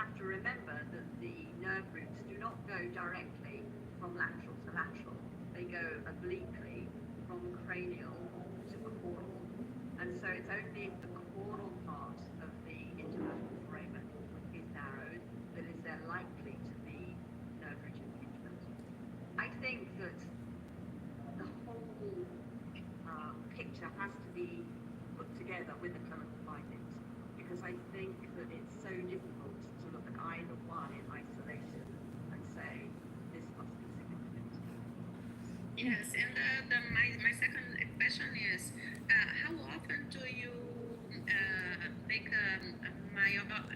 have to remember that the nerve roots do not go directly from lateral to lateral. They go obliquely from cranial to caudal. And so it's only if the caudal part of the intervertebral foramen is narrowed that is there likely to be nerve root impingement. I think that the whole picture has to be put together with the clinical findings, because I think that it's so difficult to look at either one in isolation and say this must be significant. Yes, and my second question is, how often do you make a myelography?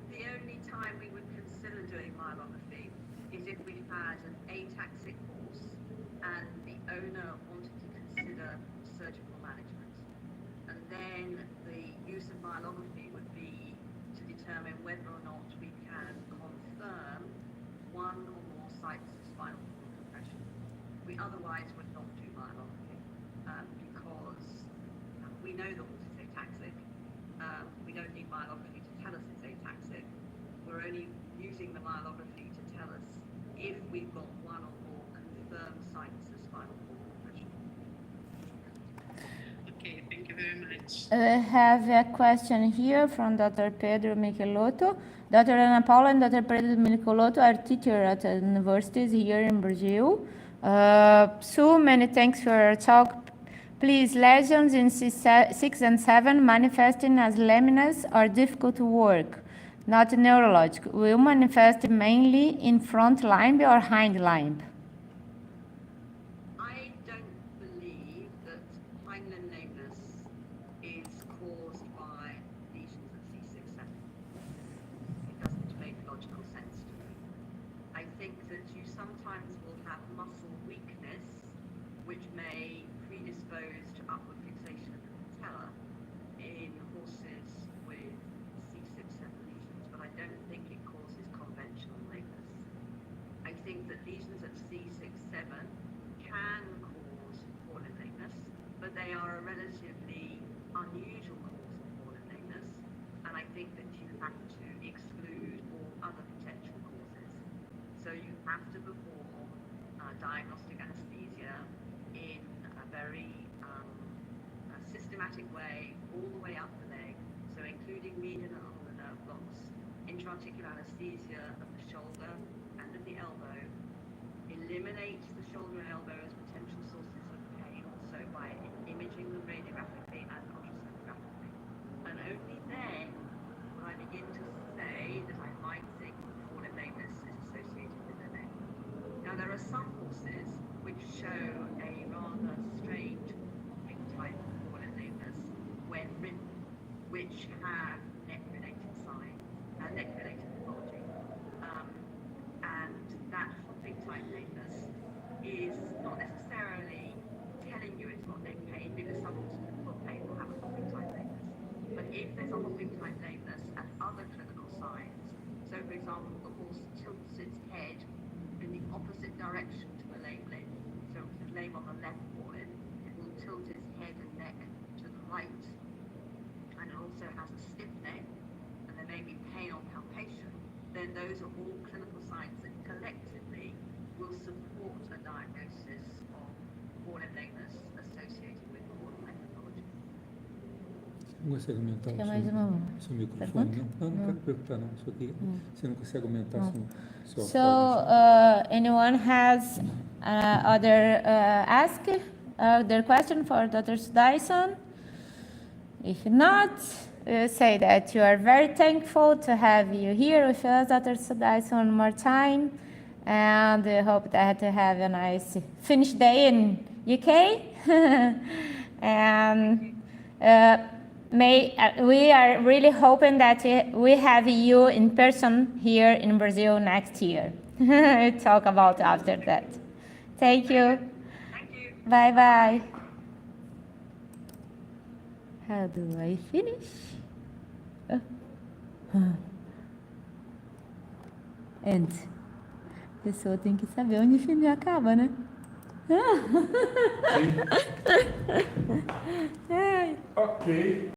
The only time we would consider doing myelography is if we had an ataxic horse and the owner wanted to consider surgical management. And then the use of myelography would be to determine whether or not we can confirm one or more sites of spinal cord compression. We otherwise would not do myelography because we know the horse is ataxic. We don't need myelography to tell us it's ataxic. We're only using the myelography to tell us if we've got one or more confirmed sites of spinal cord compression. Okay, thank you very much. I have a question here from Dr. Pedro Michelotto. Dr. Ana Paula and Dr. Pedro Michelotto are teachers at universities here in Brazil. Sue, many thanks for your talk. Please, lesions in C6 and 7 manifesting as laminas are difficult to work, not neurological. Will manifest mainly in front limb or hind limb? I don't believe that hindlimb lameness is caused by lesions of C6-7. It doesn't make logical sense to me. I think that you sometimes will have muscle weakness, which may predispose to upward fixation of the patella in horses with C6-7 lesions, but I don't think it causes conventional lameness. I think that lesions at C6-7 can cause fallen lameness, but they are a relatively unusual cause of fallen lameness, and I think that you have to exclude all other potential causes. So you have to perform diagnostic anesthesia in a very systematic way, all the way up the leg, so including median and ulnar nerve blocks, intra-articular anesthesia of the shoulder and of the elbow, eliminate the shoulder and elbow as potential sources of pain also by imaging them radiographically and ultrasonographically. And only then will I begin to say that I might think fallen lameness is associated with the neck. Now there are some horses which show a rather strange hopping type of fallen lameness when ridden, which have neck-related signs and neck-related pathology. And that hopping type lameness is not necessarily telling you it's got neck pain, because some horses with foot pain will have a hopping type lameness. But if there's a hopping type lameness and other clinical signs, so for example, the horse tilts its head in the opposite direction to the lame limb, so if the lame on the left forelimb, it will tilt its head and neck to the right, and it also has a stiff neck, and there may be pain on palpation, then those are all clinical signs that collectively will support a diagnosis of fallen lameness associated with borderline pathology. Não consegue aumentar Quer mais uma seu microfone? pergunta? Não, não quero perguntar não. Só que você não consegue aumentar sua So, anyone has other ask their question for Dr. Sue Dyson? If not, we'll say that you are very thankful to have you here with us, Dr. Sue Dyson, one more time, and we hope that you have a nice finish day in UK. And we are really hoping that we have you in person here in Brazil next year. We'll talk about after that. Thank you. Thank you. Bye bye. How do I finish? And a pessoa tem que saber onde o filme acaba, né? Ok.